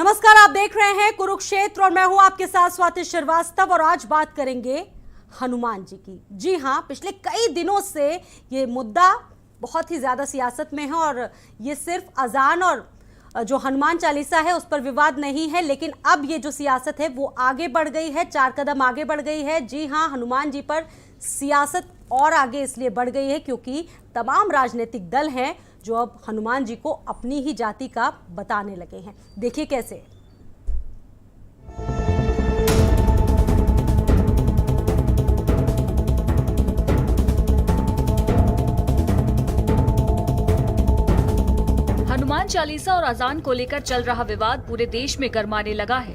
नमस्कार, आप देख रहे हैं कुरुक्षेत्र और मैं हूं आपके साथ स्वाति श्रीवास्तव। और आज बात करेंगे हनुमान जी की। जी हां, पिछले कई दिनों से ये मुद्दा बहुत ही ज्यादा सियासत में है और ये सिर्फ अजान और जो हनुमान चालीसा है उस पर विवाद नहीं है, लेकिन अब ये जो सियासत है वो आगे बढ़ गई है, 4 कदम आगे बढ़ गई है। जी हां, हनुमान जी पर सियासत और आगे इसलिए बढ़ गई है क्योंकि तमाम राजनीतिक दल हैं जो अब हनुमान जी को अपनी ही जाति का बताने लगे हैं। देखिए कैसे। हनुमान चालीसा और अजान को लेकर चल रहा विवाद पूरे देश में गरमाने लगा है।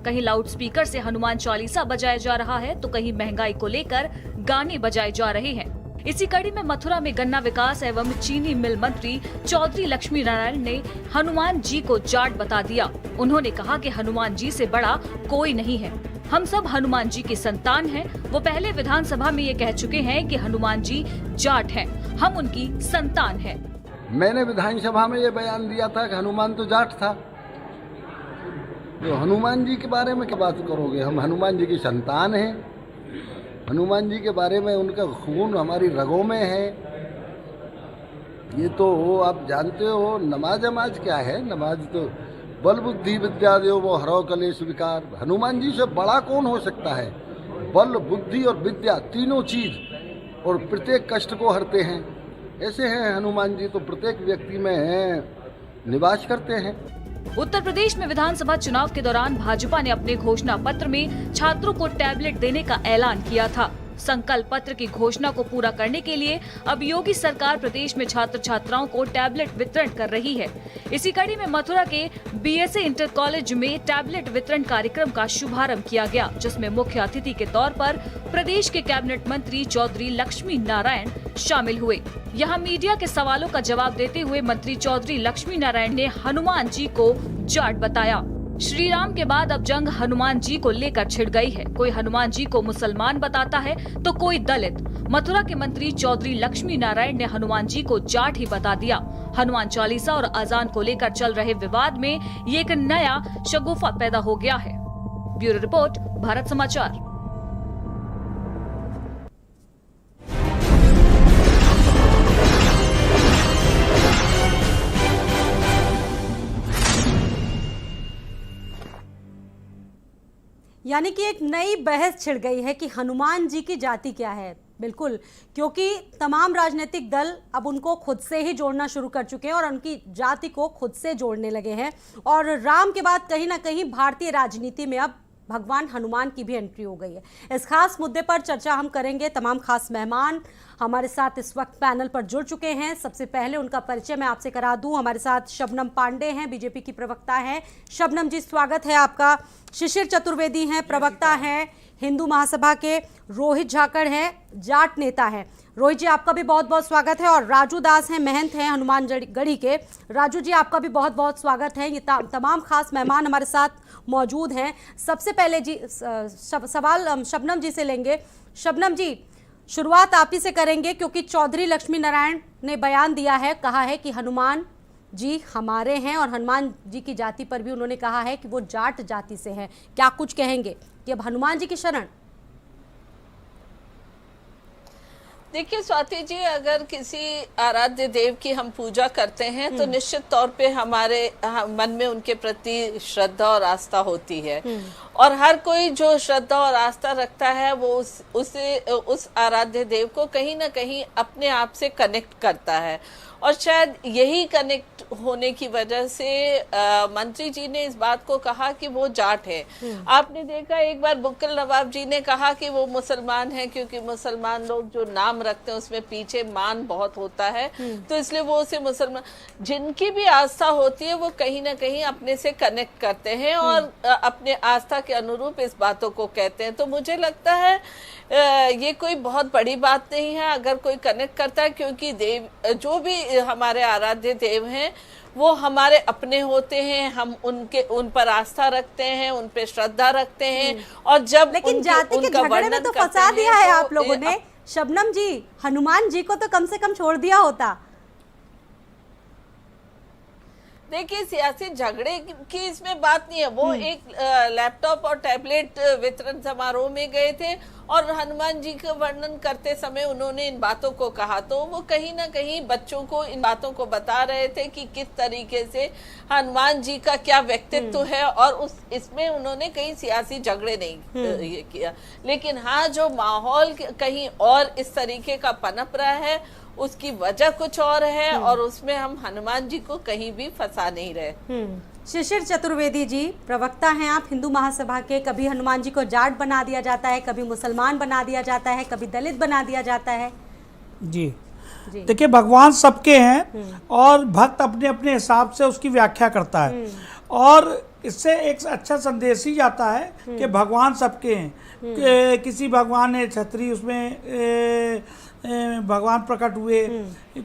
कहीं लाउडस्पीकर से हनुमान चालीसा बजाया जा रहा है तो कहीं महंगाई को लेकर गाने बजाए जा रहे हैं। इसी कड़ी में मथुरा में गन्ना विकास एवं चीनी मिल मंत्री चौधरी लक्ष्मी नारायण ने हनुमान जी को जाट बता दिया। उन्होंने कहा कि हनुमान जी से बड़ा कोई नहीं है, हम सब हनुमान जी की संतान हैं। वो पहले विधानसभा में ये कह चुके हैं कि हनुमान जी जाट हैं, हम उनकी संतान हैं। मैंने विधानसभा में ये बयान दिया था कि हनुमान तो जाट था, तो हनुमान जी के बारे में क्या बात करोगे। हम हनुमान जी की संतान हैं, हनुमान जी के बारे में उनका खून हमारी रगों में है। ये तो आप जानते हो, नमाज क्या है। नमाज तो बल बुद्धि विद्या देव वो हरो कलेश विकार। हनुमान जी से बड़ा कौन हो सकता है। बल बुद्धि और विद्या तीनों चीज और प्रत्येक कष्ट को हरते हैं। ऐसे हैं हनुमान जी, तो प्रत्येक व्यक्ति में हैं, निवास करते हैं। उत्तर प्रदेश में विधानसभा चुनाव के दौरान भाजपा ने अपने घोषणा पत्र में छात्रों को टैबलेट देने का ऐलान किया था। संकल्प पत्र की घोषणा को पूरा करने के लिए अब योगी सरकार प्रदेश में छात्र छात्राओं को टैबलेट वितरण कर रही है। इसी कड़ी में मथुरा के बीएसए इंटर कॉलेज में टैबलेट वितरण कार्यक्रम का शुभारंभ किया गया, जिसमें मुख्य अतिथि के तौर पर प्रदेश के कैबिनेट मंत्री चौधरी लक्ष्मी नारायण शामिल हुए। यहाँ मीडिया के सवालों का जवाब देते हुए मंत्री चौधरी लक्ष्मी नारायण ने हनुमान जी को जाट बताया। श्री राम के बाद अब जंग हनुमान जी को लेकर छिड़ गई है। कोई हनुमान जी को मुसलमान बताता है तो कोई दलित। मथुरा के मंत्री चौधरी लक्ष्मी नारायण ने हनुमान जी को जाट ही बता दिया। हनुमान चालीसा और अजान को लेकर चल रहे विवाद में ये एक नया शगुफा पैदा हो गया है। ब्यूरो रिपोर्ट, भारत समाचार। यानी कि एक नई बहस छिड़ गई है कि हनुमान जी की जाति क्या है। बिल्कुल, क्योंकि तमाम राजनीतिक दल अब उनको खुद से ही जोड़ना शुरू कर चुके हैं और उनकी जाति को खुद से जोड़ने लगे हैं। और राम के बाद कहीं ना कहीं भारतीय राजनीति में अब भगवान हनुमान की भी एंट्री हो गई है। इस खास मुद्दे पर चर्चा हम करेंगे। तमाम खास मेहमान हमारे साथ इस वक्त पैनल पर जुड़ चुके हैं। सबसे पहले उनका परिचय मैं आपसे करा दूं। हमारे साथ शबनम पांडे हैं, बीजेपी की प्रवक्ता हैं। शबनम जी, स्वागत है आपका। शिशिर चतुर्वेदी हैं, प्रवक्ता हैं हिंदू महासभा के। रोहित झाकड़ हैं, जाट नेता हैं। रोहित जी, आपका भी बहुत बहुत स्वागत है। और राजू दास हैं, महंत हैं हनुमान गढ़ी के। राजू जी, आपका भी बहुत बहुत स्वागत है। ये तमाम खास मेहमान हमारे साथ मौजूद हैं। सबसे पहले जी सवाल शबनम जी से लेंगे। शबनम जी, शुरुआत आप ही से करेंगे क्योंकि चौधरी लक्ष्मी नारायण ने बयान दिया है, कहा है कि हनुमान जी हमारे हैं और हनुमान जी की जाति पर भी उन्होंने कहा है कि वो जाट जाति से हैं। क्या कुछ कहेंगे कि अब हनुमान जी की शरण? देखिए स्वाति जी, अगर किसी आराध्य देव की हम पूजा करते हैं तो निश्चित तौर पे हमारे मन में उनके प्रति श्रद्धा और आस्था होती है। और हर कोई जो श्रद्धा और आस्था रखता है वो उस आराध्य देव को कहीं ना कहीं अपने आप से कनेक्ट करता है। और शायद यही कनेक्ट होने की वजह से मंत्री जी ने इस बात को कहा कि वो जाट है। आपने देखा एक बार बुक्कल नवाब जी ने कहा कि वो मुसलमान है, क्योंकि मुसलमान लोग जो नाम रखते हैं उसमें पीछे मान बहुत होता है, तो इसलिए वो उसे मुसलमान, जिनकी भी आस्था होती है वो कहीं ना कहीं अपने से कनेक्ट करते हैं और अपने आस्था के अनुरूप इस बातों को कहते हैं। तो मुझे लगता है ये कोई बहुत बड़ी बात नहीं है अगर कोई कनेक्ट करता है, क्योंकि देव जो भी हमारे आराध्य देव हैं वो हमारे अपने होते हैं। हम उन पर आस्था रखते हैं, उन पे श्रद्धा रखते हैं। और जब लेकिन जाति के झगड़े में तो फंसा दिया है आप लोगों ने। शबनम जी, हनुमान जी को तो कम से कम छोड़ दिया होता। देखिए, सियासी झगड़े की इसमें बात नहीं है। वो एक लैपटॉप और टैबलेट वितरण समारोह में गए थे और हनुमान जी का वर्णन करते समय उन्होंने इन बातों को कहा, तो वो कहीं ना कहीं बच्चों को इन बातों को बता रहे थे कि किस तरीके से हनुमान जी का क्या व्यक्तित्व है, और इसमें उन्होंने कहीं सियासी झगड़े नहीं ये किया। लेकिन हाँ, जो माहौल कहीं और इस तरीके का पनप रहा है, उसकी वजह कुछ और है, और उसमें हम हनुमान जी को कहीं भी फंसा नहीं रहे। शिशिर चतुर्वेदी जी, प्रवक्ता हैं आप हिंदू महासभा के। कभी हनुमान जी को जाट बना दिया जाता है, कभी मुसलमान बना दिया जाता है, कभी दलित बना दिया जाता है। जी देखिए, भगवान सबके हैं और भक्त अपने अपने हिसाब से उसकी व्याख्या करता है, और इससे एक अच्छा संदेश ही जाता है कि भगवान सबके हैं। किसी भगवान ने छतरी, उसमें भगवान प्रकट हुए,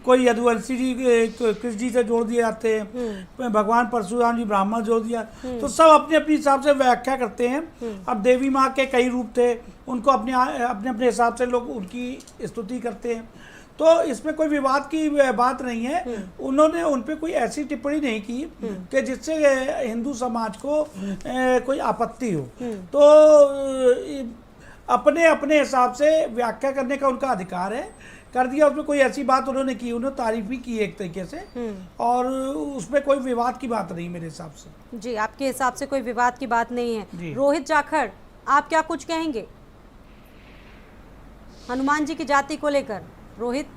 कोई यदुवंशी जी कृष्ण जी से जोड़ दिए जाते हैं, भगवान परशुराम जी ब्राह्मण जोड़ दिया, तो सब अपने अपने हिसाब से व्याख्या करते हैं। अब देवी माँ के कई रूप थे, उनको अपने अपने हिसाब से लोग उनकी स्तुति करते हैं, तो इसमें कोई विवाद की बात नहीं है। उन्होंने उन पे कोई ऐसी टिप्पणी नहीं की कि जिससे हिंदू समाज को कोई आपत्ति हो, तो अपने अपने हिसाब से व्याख्या करने का उनका अधिकार है, कर दिया। उसमें कोई ऐसी बात उन्होंने की, उन्होंने तारीफ भी की एक तरीके से, और उसमें कोई विवाद की बात नहीं मेरे हिसाब से। जी, आपके हिसाब से कोई विवाद की बात नहीं है। रोहित जाखड़, आप क्या कुछ कहेंगे हनुमान जी की जाति को लेकर? रोहित,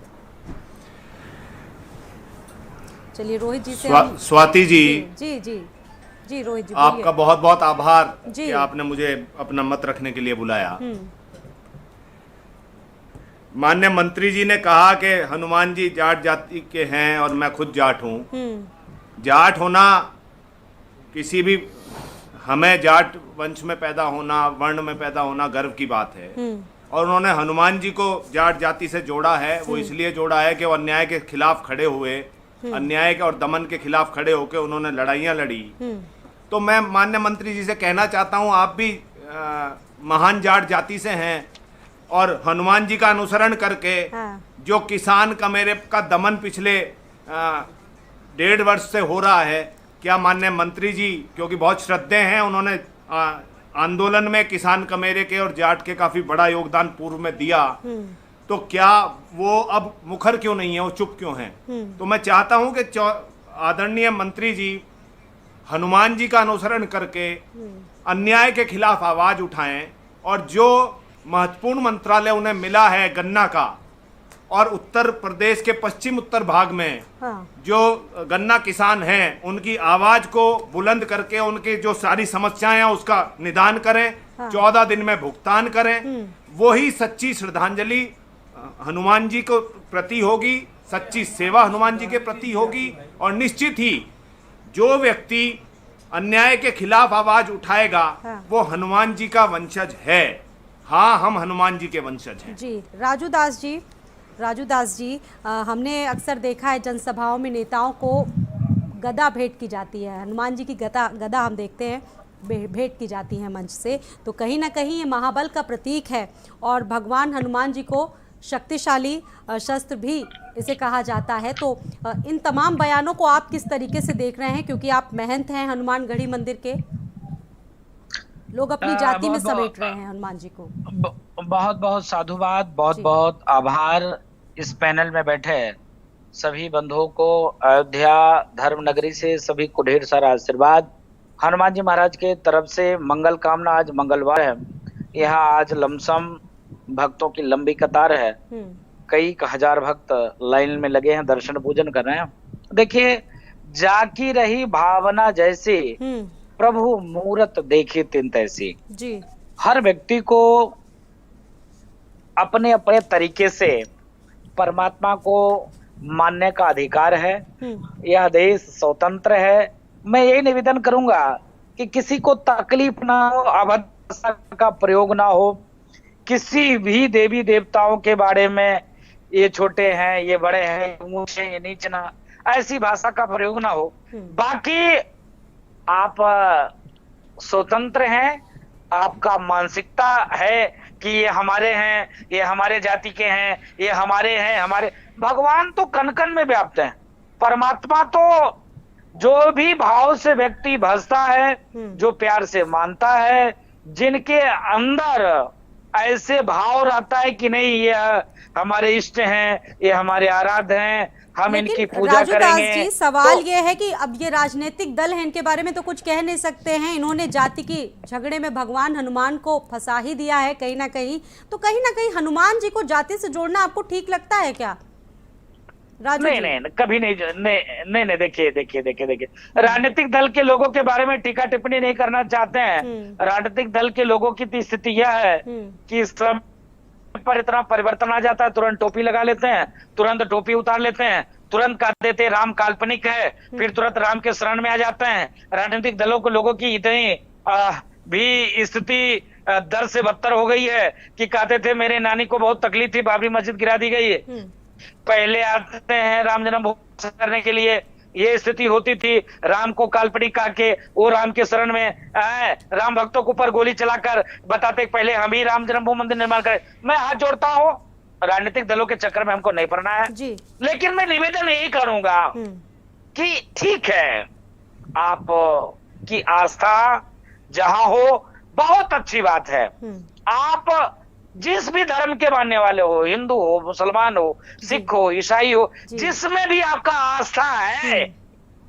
चलिए रोहित जी से स्वाति जी, जी जी जी रोहित जी, आपका बहुत बहुत आभार जी, कि आपने मुझे अपना मत रखने के लिए बुलाया। माननीय मंत्री जी ने कहा कि हनुमान जी जाट जाति के हैं और मैं खुद जाट हूँ। जाट होना किसी भी, हमें जाट वंश में पैदा होना, वर्ण में पैदा होना गर्व की बात है, और उन्होंने हनुमान जी को जाट जाति से जोड़ा है। वो इसलिए जोड़ा है कि वो अन्याय के खिलाफ खड़े हुए, अन्याय के और दमन के खिलाफ खड़े होकर उन्होंने लड़ाइयाँ लड़ी। तो मैं माननीय मंत्री जी से कहना चाहता हूँ, आप भी महान जाट जाति से हैं, और हनुमान जी का अनुसरण करके जो किसान का मेरे का दमन पिछले 1.5 वर्ष से हो रहा है, क्या माननीय मंत्री जी, क्योंकि बहुत श्रद्धेय हैं, उन्होंने आंदोलन में किसान कमेरे के और जाट के काफी बड़ा योगदान पूर्व में दिया, तो क्या वो अब मुखर क्यों नहीं है, वो चुप क्यों हैं? तो मैं चाहता हूं कि आदरणीय मंत्री जी हनुमान जी का अनुसरण करके अन्याय के खिलाफ आवाज उठाएं, और जो महत्वपूर्ण मंत्रालय उन्हें मिला है गन्ना का, और उत्तर प्रदेश के पश्चिम उत्तर भाग में जो गन्ना किसान हैं, उनकी आवाज को बुलंद करके उनकी जो सारी समस्याएं हैं उसका निदान करें, 14 दिन में भुगतान करें। वही सच्ची श्रद्धांजलि हनुमान जी को प्रति होगी, सच्ची सेवा हनुमान जी के प्रति होगी, और निश्चित ही जो व्यक्ति अन्याय के खिलाफ आवाज उठाएगा वो हनुमान जी का वंशज है। हाँ, हम हनुमान जी के वंशज हैं। जी, राजू दास जी, हमने अक्सर देखा है जनसभाओं में नेताओं को गदा भेंट की जाती है, हनुमान जी की गदा हम देखते हैं भेंट की जाती है मंच से, तो कहीं ना कहीं ये महाबल का प्रतीक है, और भगवान हनुमान जी को शक्तिशाली शस्त्र भी इसे कहा जाता है। तो इन तमाम बयानों को आप किस तरीके से देख रहे हैं, क्योंकि आप महंत हैं हनुमानगढ़ी मंदिर के? लोग अपनी जाति में समेट रहे हैं हनुमान जी को। बहुत बहुत साधुवाद, बहुत बहुत आभार इस पैनल में बैठे सभी बंधुओं को, अयोध्या धर्म नगरी से सभी को ढेर सारा आशीर्वाद। हनुमान जी महाराज के तरफ से मंगल कामना। आज मंगलवार है, यहाँ आज लमसम भक्तों की लंबी कतार है, कई हजार भक्त लाइन में लगे हैं, दर्शन पूजन कर रहे हैं। देखिए, जाकी रही भावना जैसी, प्रभु मूरत देखे तिन तैसी। जी, हर व्यक्ति को अपने अपने तरीके से परमात्मा को मानने का अधिकार है। यह देश स्वतंत्र है। मैं यही निवेदन करूंगा कि किसी को तकलीफ ना हो, अभद्र भाषा का प्रयोग ना हो, किसी भी देवी देवताओं के बारे में ये छोटे हैं, ये बड़े हैं, ये ऊंचे, ये नीचे, ना ऐसी भाषा का प्रयोग ना हो। बाकी आप स्वतंत्र हैं, आपका मानसिकता है कि ये हमारे हैं, ये हमारे जाति के हैं, ये हमारे हैं, हमारे। भगवान तो कण कण में व्याप्त हैं, परमात्मा तो जो भी भाव से व्यक्ति भजता है, जो प्यार से मानता है, जिनके अंदर ऐसे भाव रहता है कि नहीं ये हमारे इष्ट हैं, ये हमारे आराध्य हैं, हम इनकी पूजा राजू दास करेंगे। जी, सवाल तो ये है कि अब ये राजनीतिक दल है, इनके बारे में तो कुछ कह नहीं सकते हैं। इन्होंने जाति की झगड़े में भगवान हनुमान को फंसा ही दिया है कहीं ना कहीं। तो कहीं ना कहीं हनुमान जी को जाति से जोड़ना आपको ठीक लगता है क्या राजू जी? नहीं, कभी नहीं, देखिए राजनीतिक दल के लोगों के बारे में टीका टिप्पणी नहीं करना चाहते हैं। राजनीतिक दल के लोगों की स्थिति यह है कि इस समय पर इतना परिवर्तन आ जाता है, तुरंत टोपी लगा लेते हैं, तुरंत टोपी उतार लेते हैं, तुरंत कह देते हैं राम काल्पनिक है, फिर तुरंत राम के शरण में आ जाते हैं। राजनीतिक दलों के लोगों की इतनी भी स्थिति दर से बदतर हो गई है कि कहते थे मेरे नानी को बहुत तकलीफ थी, बाबरी मस्जिद गिरा दी गई है, पहले आते हैं राम जन्मभूमि करने के लिए, ये स्थिति होती थी। राम को काल्पनिक कहा के वो राम के शरण में आए, राम भक्तों के ऊपर गोली चलाकर बताते पहले हम ही राम जन्मभूमि मंदिर निर्माण करें। मैं हाथ जोड़ता हूँ, राजनीतिक दलों के चक्कर में हमको नहीं पड़ना है जी। लेकिन मैं निवेदन यही करूंगा कि ठीक है, आप की आस्था जहां हो बहुत अच्छी बात है, आप जिस भी धर्म के मानने वाले हो, हिंदू हो, मुसलमान हो, सिख हो, ईसाई हो, जिसमें भी आपका आस्था है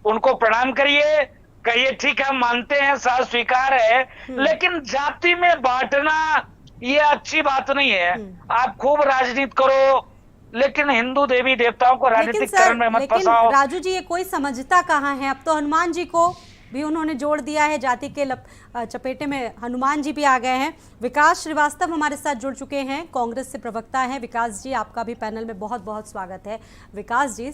उनको प्रणाम करिए, कहिए ठीक है हम मानते हैं, सह स्वीकार है, लेकिन जाति में बांटना ये अच्छी बात नहीं है। आप खूब राजनीति करो लेकिन हिंदू देवी देवताओं को राजनीतिकरण में मत फंसाओ। राजू जी, ये कोई समझता कहाँ है? अब तो हनुमान जी को भी उन्होंने जोड़ दिया है, जाति के चपेटे में हनुमान जी भी आ गए हैं। विकास श्रीवास्तव हमारे साथ जुड़ चुके हैं, कांग्रेस से प्रवक्ता हैं। विकास जी, आपका भी पैनल में बहुत बहुत स्वागत है। विकास जी,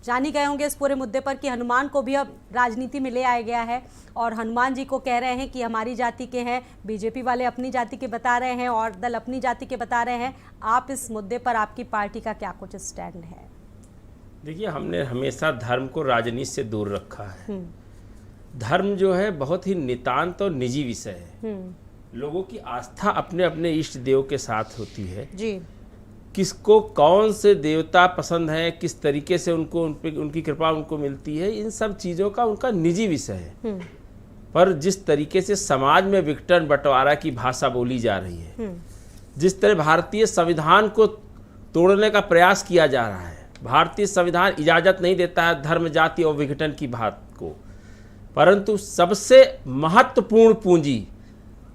जान ही गए होंगे इस पूरे मुद्दे पर कि हनुमान को भी अब राजनीति में ले आया गया है और हनुमान जी को कह रहे हैं कि हमारी जाति के हैं, बीजेपी वाले अपनी जाति के बता रहे हैं और दल अपनी जाति के बता रहे हैं। आप इस मुद्दे पर आपकी पार्टी का क्या कुछ स्टैंड है? देखिए, हमने हमेशा धर्म को राजनीति से दूर रखा है। धर्म जो है बहुत ही नितांत और निजी विषय है। लोगों की आस्था अपने अपने इष्ट देव के साथ होती है जी। किसको कौन से देवता पसंद है, किस तरीके से उनको उनकी कृपा उनको मिलती है, इन सब चीज़ों का उनका निजी विषय है। पर जिस तरीके से समाज में विघटन बंटवारा की भाषा बोली जा रही है, जिस तरह भारतीय संविधान को तोड़ने का प्रयास किया जा रहा है, भारतीय संविधान इजाज़त नहीं देता है धर्म, जाति और विघटन की बात को, परंतु सबसे महत्वपूर्ण पूंजी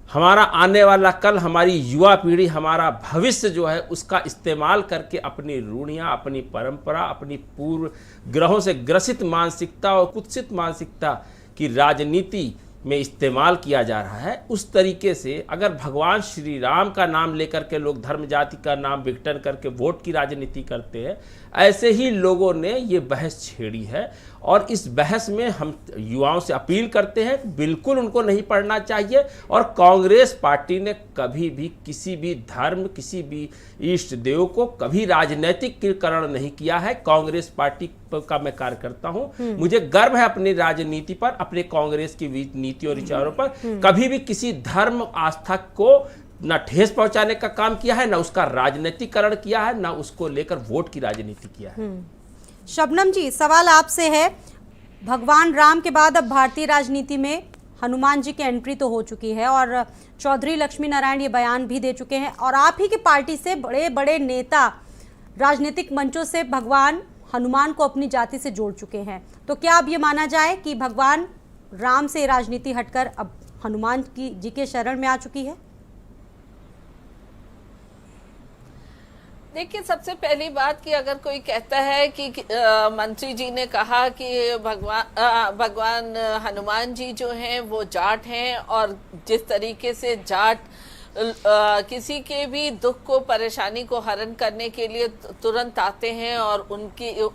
हमारा आने वाला कल, हमारी युवा पीढ़ी, हमारा भविष्य जो है उसका इस्तेमाल करके अपनी रूढ़ियाँ, अपनी परंपरा, अपनी पूर्व ग्रहों से ग्रसित मानसिकता और कुत्सित मानसिकता की राजनीति में इस्तेमाल किया जा रहा है। उस तरीके से अगर भगवान श्री राम का नाम लेकर के लोग धर्म जाति का नाम विघटन करके वोट की राजनीति करते हैं, ऐसे ही लोगों ने ये बहस छेड़ी है। और इस बहस में हम युवाओं से अपील करते हैं बिल्कुल उनको नहीं पढ़ना चाहिए। और कांग्रेस पार्टी ने कभी भी किसी भी धर्म, किसी भी इष्ट देव को कभी राजनीतिकरण नहीं किया है। कांग्रेस पार्टी का मैं कार्यकर्ता हूं, मुझे गर्व है अपनी राजनीति पर, अपने कांग्रेस की नीति और विचारों पर। कभी भी किसी धर्म आस्था को ना ठेस पहुंचाने का काम किया है, ना उसका राजनीतिकरण किया है, ना उसको लेकर वोट की राजनीति किया है। शबनम जी, सवाल आपसे है, भगवान राम के बाद अब भारतीय राजनीति में हनुमान जी की एंट्री तो हो चुकी है और चौधरी लक्ष्मी नारायण ये बयान भी दे चुके हैं और आप ही की पार्टी से बड़े बड़े नेता राजनीतिक मंचों से भगवान हनुमान को अपनी जाति से जोड़ चुके हैं। तो क्या अब ये माना जाए कि भगवान राम से राजनीति हटकर अब हनुमान जी के शरण में आ चुकी है? देखिए, सबसे पहली बात कि अगर कोई कहता है कि मंत्री जी ने कहा कि भगवान हनुमान जी जो हैं वो जाट हैं और जिस तरीके से जाट किसी के भी दुख को, परेशानी को हरण करने के लिए तुरंत आते हैं और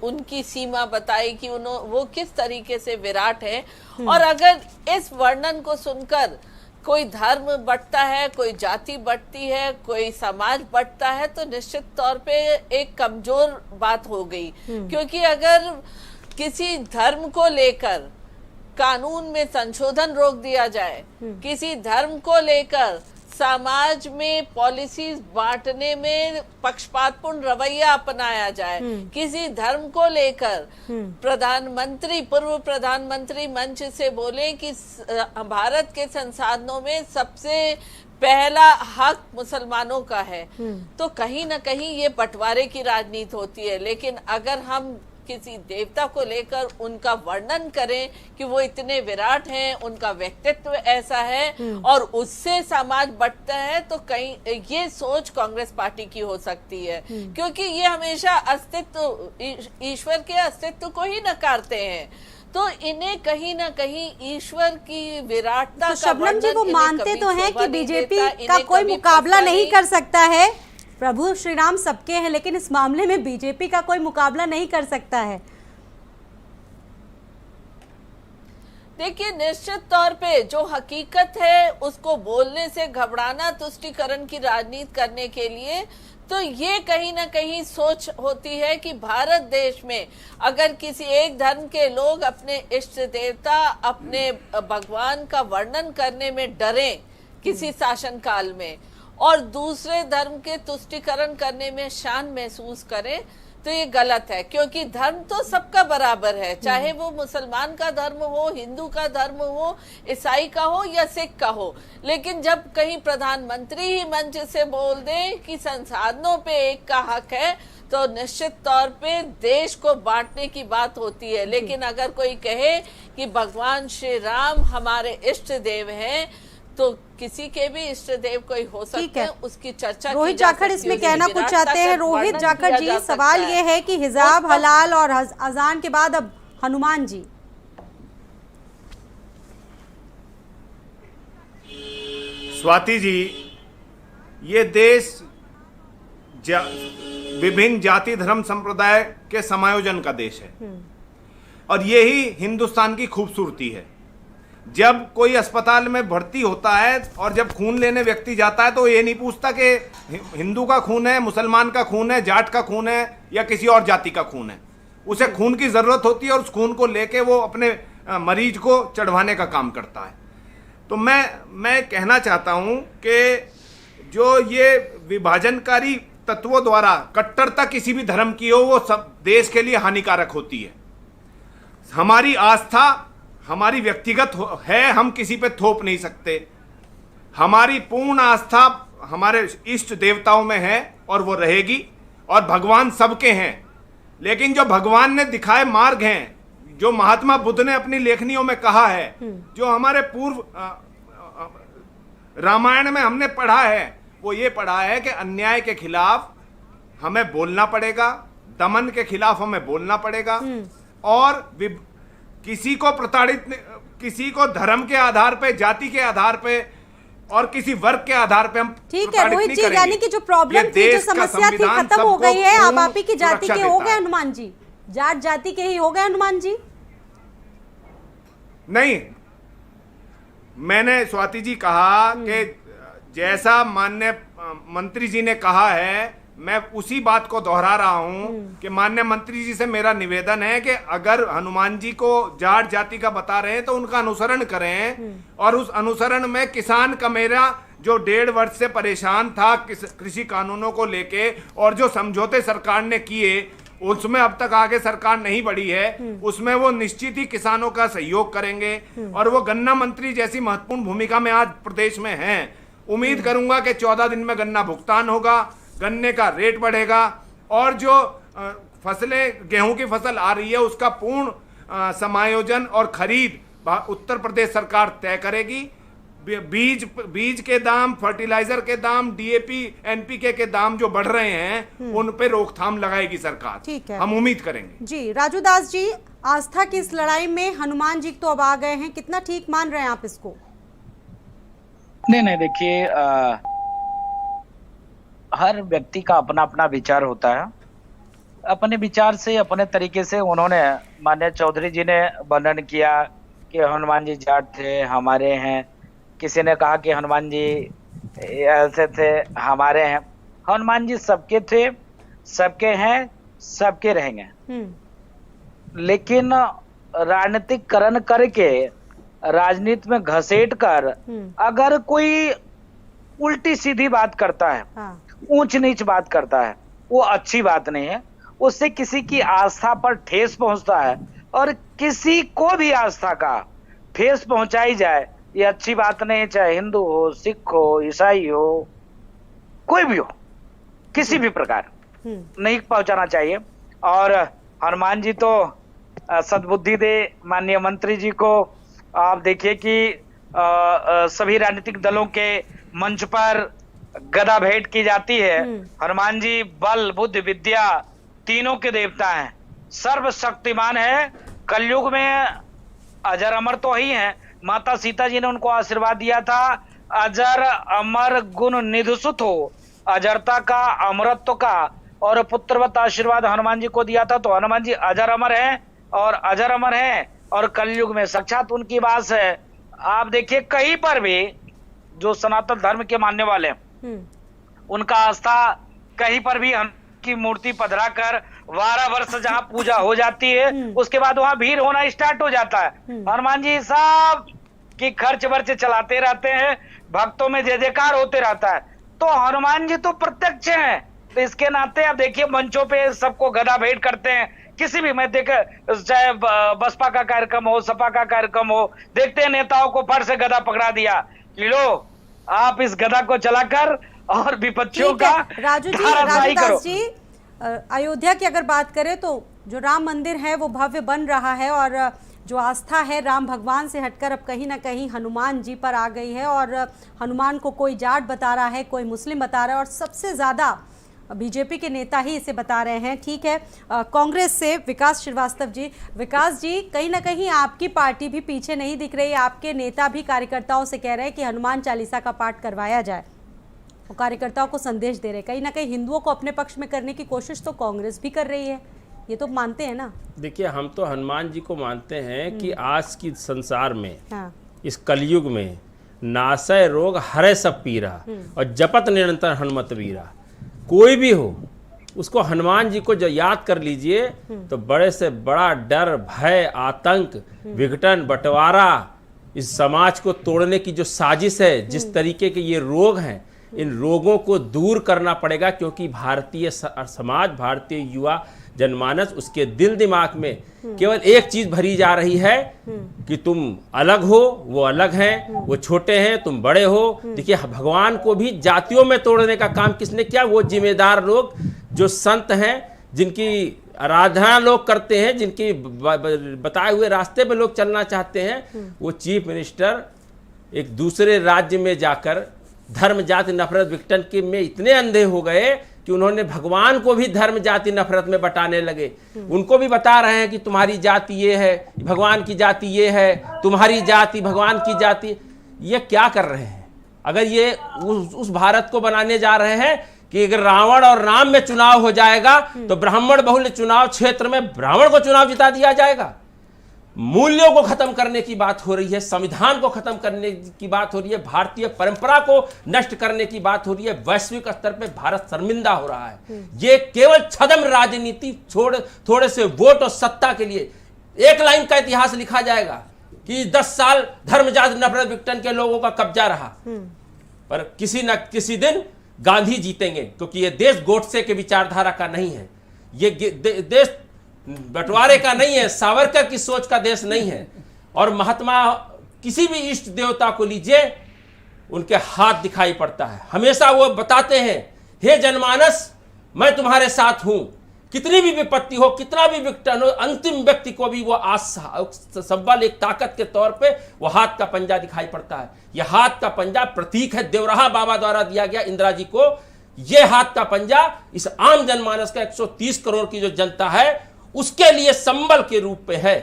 उनकी सीमा बताई कि वो किस तरीके से विराट है। और अगर इस वर्णन को सुनकर कोई धर्म बंटता है, कोई जाति बंटती है, कोई समाज बंटता है, तो निश्चित तौर पे एक कमजोर बात हो गई। क्योंकि अगर किसी धर्म को लेकर कानून में संशोधन रोक दिया जाए, किसी धर्म को लेकर समाज में पॉलिसीज बांटने में पक्षपातपूर्ण रवैया अपनाया जाए, किसी धर्म को लेकर प्रधानमंत्री, पूर्व प्रधानमंत्री मंच से बोले कि भारत के संसाधनों में सबसे पहला हक मुसलमानों का है, तो कहीं ना कहीं ये बंटवारे की राजनीति होती है। लेकिन अगर हम किसी देवता को लेकर उनका वर्णन करें कि वो इतने विराट हैं, उनका व्यक्तित्व ऐसा है और उससे समाज बंटता है, तो कहीं ये सोच कांग्रेस पार्टी की हो सकती है, क्योंकि ये हमेशा अस्तित्व, ईश्वर के अस्तित्व को ही नकारते हैं। तो इन्हें कहीं ना कहीं ईश्वर की विराटता तो का शबनम जी वो इन्हें मानते कभी तो हैं शोभा कि नहीं बीजेपी देता, का इन्हें कोई कभी मुकाबला पता नहीं कर सकता है, प्रभु श्री राम सबके हैं, लेकिन इस मामले में बीजेपी का कोई मुकाबला नहीं कर सकता है। देखिए, निश्चित तौर पे जो हकीकत है उसको बोलने से घबराना, तुष्टीकरण की राजनीति करने के लिए, तो ये कहीं ना कहीं सोच होती है कि भारत देश में अगर किसी एक धर्म के लोग अपने इष्ट देवता, अपने भगवान का वर्णन करने में डरें किसी शासन काल में, और दूसरे धर्म के तुष्टीकरण करने में शान महसूस करें, तो ये गलत है। क्योंकि धर्म तो सबका बराबर है, चाहे वो मुसलमान का धर्म हो, हिंदू का धर्म हो, ईसाई का हो या सिख का हो। लेकिन जब कहीं प्रधानमंत्री ही मंच से बोल दें कि संसाधनों पे एक का हक है, तो निश्चित तौर पे देश को बांटने की बात होती है। लेकिन अगर कोई कहे कि भगवान श्री राम हमारे इष्ट देव हैं, तो किसी के भी इष्ट देव कोई हो सकते हैं, उसकी चर्चा रोहित जाखड़ इसमें कहना कुछ चाहते हैं। रोहित जाखड़ जी, सवाल ये है कि हिजाब हलाल और अजान के बाद अब हनुमान जी। स्वाति जी, ये देश विभिन्न जाति धर्म संप्रदाय के समायोजन का देश है और यही हिंदुस्तान की खूबसूरती है। जब कोई अस्पताल में भर्ती होता है और जब खून लेने व्यक्ति जाता है तो ये नहीं पूछता कि हिंदू का खून है, मुसलमान का खून है, जाट का खून है या किसी और जाति का खून है। उसे खून की ज़रूरत होती है और उस खून को लेके वो अपने मरीज को चढ़वाने का काम करता है। तो मैं कहना चाहता हूँ कि जो ये विभाजनकारी तत्वों द्वारा कट्टरता किसी भी धर्म की हो, वो सब देश के लिए हानिकारक होती है। हमारी आस्था हमारी व्यक्तिगत है, हम किसी पे थोप नहीं सकते। हमारी पूर्ण आस्था हमारे इष्ट देवताओं में है और वो रहेगी, और भगवान सबके हैं। लेकिन जो भगवान ने दिखाए मार्ग हैं, जो महात्मा बुद्ध ने अपनी लेखनियों में कहा है, जो हमारे पूर्व रामायण में हमने पढ़ा है, वो ये पढ़ा है कि अन्याय के खिलाफ हमें बोलना पड़ेगा, दमन के खिलाफ हमें बोलना पड़ेगा, और किसी को प्रताड़ित, किसी को धर्म के आधार पे, जाति के आधार पे और किसी वर्ग के आधार पे हम ठीक है रोहित जी, यानी कि जो प्रॉब्लम थी, जो समस्या थी, खत्म हो गई है। आप ही की जाति के हो गए हनुमान जी, जाट जाति के ही हो गए हनुमान जी? नहीं, मैंने स्वाति जी कहा कि जैसा माननीय मंत्री जी ने कहा है, मैं उसी बात को दोहरा रहा हूं कि माननीय मंत्री जी से मेरा निवेदन है कि अगर हनुमान जी को जाट जाति का बता रहे हैं तो उनका अनुसरण करें, और उस अनुसरण में किसान का मेरा जो 1.5 वर्ष से परेशान था कृषि कानूनों को लेके, और जो समझौते सरकार ने किए उसमें अब तक आगे सरकार नहीं बढ़ी है, उसमें वो निश्चित ही किसानों का सहयोग करेंगे, और वो गन्ना मंत्री जैसी महत्वपूर्ण भूमिका में आज प्रदेश में हैं। उम्मीद करूंगा कि 14 दिन में गन्ना भुगतान होगा, गन्ने का रेट बढ़ेगा, और जो फसलें, गेहूं की फसल आ रही है उसका पूर्ण समायोजन और खरीद उत्तर प्रदेश सरकार तय करेगी। बीज के दाम, फर्टिलाइजर के दाम, डीएपी, एनपीके के दाम जो बढ़ रहे हैं, उन पे रोकथाम लगाएगी सरकार। ठीक है, हम उम्मीद करेंगे। जी राजू दास जी, आस्था की इस लड़ाई में हनुमान जी तो अब आ गए हैं, कितना ठीक मान रहे हैं आप इसको? नहीं, देखिए, हर व्यक्ति का अपना अपना विचार होता है। अपने विचार से, अपने तरीके से उन्होंने, माननीय चौधरी जी ने वर्णन किया कि हनुमान जी जाट थे, हमारे हैं। किसी ने कहा कि हनुमान जी ऐसे थे, हमारे हैं। हनुमान जी सबके थे, सबके हैं, सबके रहेंगे। लेकिन राजनीतिकरण करके, राजनीति में घसीट कर अगर कोई उल्टी सीधी बात करता है, हाँ। ऊंच नीच बात करता है, वो अच्छी बात नहीं है। उससे किसी की आस्था पर ठेस पहुंचता है, और किसी को भी आस्था का ठेस पहुंचाई जाए ये अच्छी बात नहीं है, चाहे हिंदू हो, सिख हो, ईसाई हो, कोई भी हो, किसी भी प्रकार नहीं पहुंचाना चाहिए। और हनुमान जी तो सद्बुद्धि दे माननीय मंत्री जी को। आप देखिए कि सभी राजनीतिक दलों के मंच पर गदा भेंट की जाती है। हनुमान जी बल बुद्धि विद्या तीनों के देवता हैं, सर्वशक्तिमान है। कलयुग में अजर अमर तो ही हैं। माता सीता जी ने उनको आशीर्वाद दिया था, अजर अमर गुण निधुसुत हो, अजरता का, अमरत्व का, और पुत्रवत आशीर्वाद हनुमान जी को दिया था। तो हनुमान जी अजर अमर हैं और अजर अमर हैं, और कलयुग में साक्षात उनकी वास है। आप देखिए कहीं पर भी जो सनातन धर्म के मानने वाले हैं उनका आस्था कहीं पर भी की मूर्ति पधरा कर 12 वर्ष जहां पूजा हो जाती है उसके बाद वहां भीड़ होना स्टार्ट हो जाता है। हनुमान जी सब की खर्च वर्च चलाते रहते हैं, भक्तों में जय जयकार होते रहता है। तो हनुमान जी तो प्रत्यक्ष हैं, तो इसके नाते आप देखिए मंचों पे सबको गदा भेंट करते हैं। किसी भी, मैं देख चाहे बसपा का कार्यक्रम हो, सपा का कार्यक्रम हो, देखते हैं नेताओं को फट से गदा पकड़ा दिया कि लो आप इस गदा को चलाकर और विपक्षियों का राजू जी, धाराशाही करो। राजूदास जी, अयोध्या की अगर बात करें तो जो राम मंदिर है वो भव्य बन रहा है, और जो आस्था है राम भगवान से हटकर अब कहीं ना कहीं हनुमान जी पर आ गई है, और हनुमान को कोई जाट बता रहा है, कोई मुस्लिम बता रहा है, और सबसे ज़्यादा बीजेपी के नेता ही इसे बता रहे हैं। ठीक है, कांग्रेस से विकास श्रीवास्तव जी। विकास जी, कहीं ना कहीं आपकी पार्टी भी पीछे नहीं दिख रही, आपके नेता भी कार्यकर्ताओं से कह रहे हैं कि हनुमान चालीसा का पाठ करवाया जाए, और कार्यकर्ताओं को संदेश दे रहे हैं। कहीं ना कहीं हिंदुओं को अपने पक्ष में करने की कोशिश तो कांग्रेस भी कर रही है, ये तो मानते हैं ना? देखिए, हम तो हनुमान जी को मानते हैं कि आज की संसार में, हाँ। इस कलयुग में नासय रोग हरे सब पीरा, और जपत निरंतर हनुमत वीरा। कोई भी हो उसको हनुमान जी को जो याद कर लीजिए तो बड़े से बड़ा डर, भय, आतंक, विघटन, बंटवारा, इस समाज को तोड़ने की जो साजिश है, जिस तरीके के ये रोग हैं, इन रोगों को दूर करना पड़ेगा। क्योंकि भारतीय समाज, भारतीय युवा जनमानस, उसके दिल दिमाग में केवल एक चीज भरी जा रही है कि तुम अलग हो, वो अलग हैं, वो छोटे हैं, तुम बड़े हो। देखिए, भगवान को भी जातियों में तोड़ने का काम किसने किया? वो जिम्मेदार लोग जो संत हैं, जिनकी आराधना लोग करते हैं, जिनकी बताए हुए रास्ते पे लोग चलना चाहते हैं, वो चीफ मिनिस्टर एक दूसरे राज्य में जाकर धर्म जाति नफरत विघटन के में इतने अंधे हो गए कि उन्होंने भगवान को भी धर्म जाति नफरत में बटाने लगे। उनको भी बता रहे हैं कि तुम्हारी जाति ये है, भगवान की जाति ये है, तुम्हारी जाति भगवान की जाति। ये क्या कर रहे हैं? अगर ये उस भारत को बनाने जा रहे हैं कि अगर रावण और राम में चुनाव हो जाएगा तो ब्राह्मण बहुल चुनाव क्षेत्र में ब्राह्मण को चुनाव जिता दिया जाएगा। मूल्यों को खत्म करने की बात हो रही है, संविधान को खत्म करने की बात हो रही है, भारतीय परंपरा को नष्ट करने की बात हो रही है। वैश्विक स्तर पे भारत शर्मिंदा हो रहा है। ये केवल छद्म राजनीति, थोड़े से वोट और सत्ता के लिए एक लाइन का इतिहास लिखा जाएगा कि 10 साल धर्म जाति नफरत विघटन के लोगों का कब्जा रहा, पर किसी न किसी दिन गांधी जीतेंगे। क्योंकि ये देश गोडसे के विचारधारा का नहीं है, ये देश बंटवारे का नहीं है, सावरकर की सोच का देश नहीं है। और महात्मा, किसी भी इष्ट देवता को लीजिए, उनके हाथ दिखाई पड़ता है। हमेशा वो बताते हैं, हे जनमानस, मैं तुम्हारे साथ हूं, कितनी भी विपत्ति हो, कितना भी विघटन हो, अंतिम व्यक्ति को भी वो सबल एक ताकत के तौर पे वो हाथ का पंजा दिखाई पड़ता है। यह हाथ का पंजा प्रतीक है, देवराहा बाबा द्वारा दिया गया इंदिरा जी को। यह हाथ का पंजा इस आम जनमानस का 130 करोड़ की जो जनता है उसके लिए संबल के रूप में है।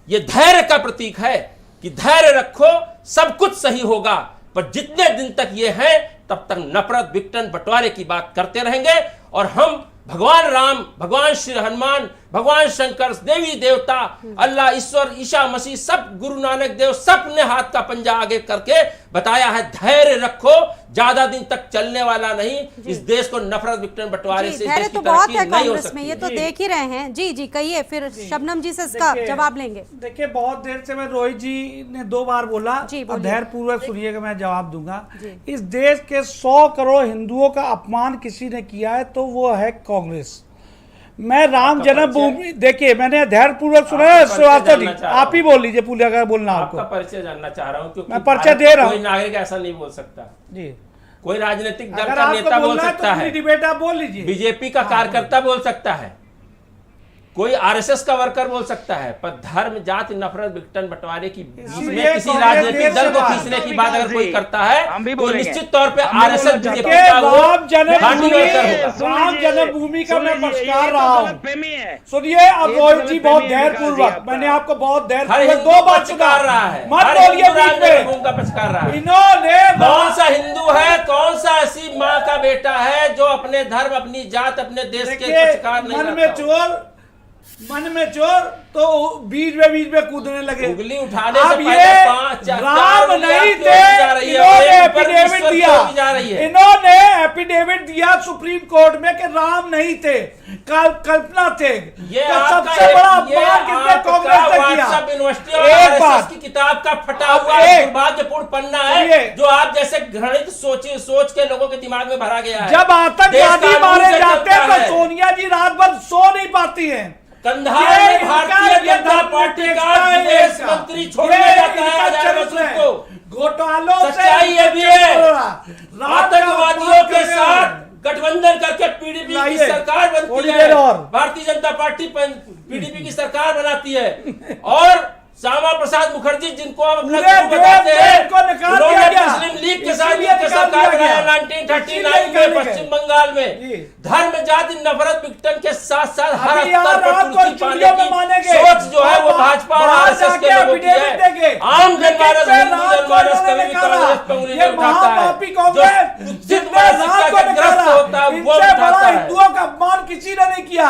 यह धैर्य का प्रतीक है कि धैर्य रखो, सब कुछ सही होगा। पर जितने दिन तक ये है तब तक नफरत, विघटन, बंटवारे की बात करते रहेंगे। और हम भगवान राम, भगवान श्री हनुमान, भगवान शंकर, देवी देवता, अल्लाह, ईश्वर, ईसा मसीह, सब गुरु नानक देव, सब ने हाथ का पंजा आगे करके बताया है धैर्य रखो, ज्यादा दिन तक चलने वाला नहीं। इस देश को नफरत विघटन बंटवारे से धैर्य देश की तो बहुत तरक्की है नहीं हो कांग्रेस में, सकती। ये तो देख ही रहे हैं। जी जी कहिए, फिर शबनम जी से इसका जवाब लेंगे। देखिए, बहुत देर से मैं, रोहित जी ने 2 बार बोला, जी, और धैर्य पूर्वक सुनिएगा, मैं जवाब दूंगा। जी। इस देश के 100 करोड़ हिंदुओं का अपमान किसी ने किया है तो वो है कांग्रेस। मैं राम जन्मभूमि, देखिए मैंने धैर्य पूर्वक सुना है। श्रीवास्तव जी, आप ही बोल लीजिए पूरे, अगर बोलना आपका आपको। परिचय जानना चाह रहा हूँ, क्योंकि मैं परिचय दे रहा हूँ। कोई नागरिक ऐसा नहीं बोल सकता, जी, कोई राजनीतिक दल अगर का आपको नेता बोल बोलना है सकता तो है, पूरी डिबेट आप बोल लीजिए। बीजेपी का कार्यकर्ता बोल सकता है, कोई आरएसएस का वर्कर बोल सकता है, पर धर्म, जाति, नफरत, विघटन बंटवारे की बीच में इसलिए किसी कांग्रेस राजनीतिक देश दल को से खींचने की बात अगर कोई करता है हम भी तो बोलेंगे। निश्चित तौर पे आरएसएस बीजेपी देखिए, का वो राम जन्मभूमि, घाटी वर्कर होगा। राम जन्मभूमि का मैं पक्षकार रहा हूँ। है। सुनिए, अब ये तो रोहित जी बहुत गलतफहमी है धैर्य विकास जी पूर्वक, आपका। मैंने आपको बहुत धैर्य हर पूर्वक हिंदू 2 बार पक्षकार रहा है, मत हर बोलिए हिंदू बीच में। राजनीतिक का पक्षकार रहा है। इन्होंने कौन सा हिंदू है, कौन सा ऐसी माँ का बेटा है जो अपने धर्म, अपनी जात, अपने देश के देखिए, पक्षकार नहीं मन में रहता हो? चोर, मन में चोर तो बीच में कूदने लगे। उंगली उठाने अब से पहले ये 5-4 राम नहीं उंगलियां थे, जा रही है, इन्होंने और एक ऊपर एफिडेविट ईश्वर की दिया, ओर जा रही है। इन्होंने एफिडेविट दिया सुप्रीम कोर्ट में कि राम नहीं थे, कल्पना थे। ये तो आपका सबसे बड़ा ये अपमान किसने आपका कांग्रेस ने किया? व्हाट्सएप यूनिवर्सिटी और एक आरएसएस बात, की किताब का फटा अब हुआ एक- दुर्भाग्यपूर्ण पन्ना सुनिए। है जो आप जैसे घृणित सोच के लोगों के दिमाग में भरा गया है। जब आतंकवादी देश मारे कानून से जाते चलता हैं तो है। सोनिया जी रात भर सो नहीं पाती हैं। कंधार ये में इनका भारतीय ये जनता धर्म पार्टी का टेक्सटा है विदेश इसका। मंत्री छोड़ने ये जाता है इनका हजारों चरित्र है। को। घोटालों से सच्चाई ये भी है, राम का आतंकवादियों अपमान के कर रहे साथ हैं। गठबंधन करके पीडीपी की लाइए, सरकार बनती थोड़ी है, देर और। भारतीय जनता पार्टी पीडीपी की सरकार बनाती है, और श्यामा प्रसाद मुखर्जी जिनको आप अपना पूरे गुरु बताते देश हैं, को निकाल उन्होंने दिया गया। मुस्लिम लीग के साथ इसीलिए मिलकर निकाल सरकार दिया बनाया गया। 1939 इसीलिए में पश्चिम निकाल बंगाल जी। में। धर्म, जाति, नफरत, विघटन के साथ साथ हर अभी यहाँ स्तर पर रात को तुर्की चुड़ियों पाने में मानेंगे। की सोच जो है वो और भाजपा और बाहर आरएसएस के जाके लोगों की affidavit देंगे। है। आम जनमानस, लेकिन हिंदू रात को जनमानस इन्होंने कभी भी निकाला। कांग्रेस पे उंगली ये नहीं उठाता है। महापापी कांग्रेस, जो कुत्सित जिसने रात मानसिकता को के ग्रस्त निकाला। होता है वो इनसे उठाता बड़ा है। हिंदुओं का अपमान किसी ने नहीं किया।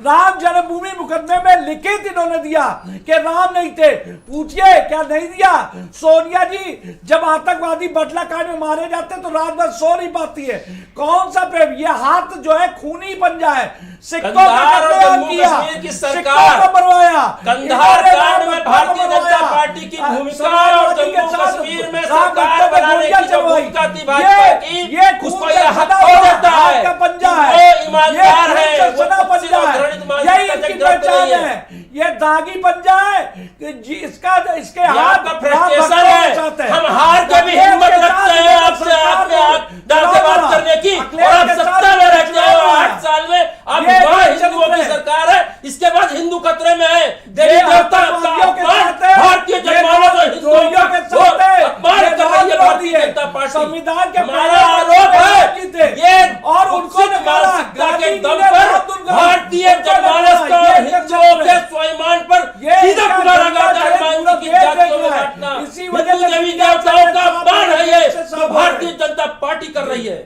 राम जन्मभूमि मुकदमे में लिखित इन्होंने दिया कि राम नहीं थे। पूछिए क्या नहीं दिया? सोनिया जी जब आतंकवादी बटला कांड में मारे जाते तो रात भर सो नहीं पाती है। कौन सा प्रेम? ये हाथ जो है खूनी पंजा है। सिक्कों का कंधार और कत्लेआम जम्मू किया, कश्मीर की सिक्कों सरकार, को मरवाया। कंधार इन्होंने कांड राम में भक्तों भारतीय को जनता मरवाया। पार्टी की भूमिका समाजवादी और के जम्मू साथ कश्मीर में राम सरकार भक्तों पे बनाने गोलियां की जो चलवाई। भूमिका थी भाजपा की, ये उसको खून ये से हक सदा खो हुआ देता हाथ है का पंजा कि है। वो ईमानदार ये है, खून से वो सदा कुत्सित पंजा और है। घृणित मानसिकता यही से इसकी ग्रस्त पहचान नहीं है। ये दागी पंजा है कि इसके ये हाथ आपका राम फ्रस्ट्रेशन भक्तों के है। साथ है। हम हार के भी अखिलेश हिम्मत के साथ रखते हैं इन्होंने आपसे सरकार आपके को आप दांत से चलाया। बात करने की, अखिलेश और आप के साथ सत्ता में रहते हो। चलाया। 8 साल में आप ये वहां एक हिंदुओं की चरित्र है। सरकार है, इसके बाद हिंदू खतरे में है। देवी ये देवता का आतंकवादियों के अपमान, साथ है। भारतीय ये जनमानस और हिंदुओं द्रोहियों के का साथ है। अपमान ये कर रही है राजद्रोही भारतीय है। जनता पार्टी। संविधान के हमारा पहले आरोप राजनीति थे। है ये और उनको कुत्सित निकाला। मानसिकता के गांधी दम जी ने पर राम दुर्गा भारतीय उनको जनमानस निकाला। को ये हिंदुओं चरित्र के है। स्वाभिमान पर ये सीधा इनका गुना लगा जनता हनुमान पूरा जी की देश जातियों देख में रहा है। बांटना इसी वजह हिंदू से देवी दुनिया देवताओं का चले अपमान है सामने ये से जो सामने। भारतीय जनता पार्टी कर रही है।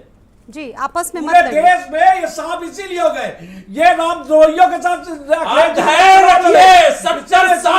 जी आपस में मत पूरे लड़िए। देश में ये सांप इसीलिए हो गए। ये रामद्रोहियों के साथ आप धैर्य रखिए, 70 साल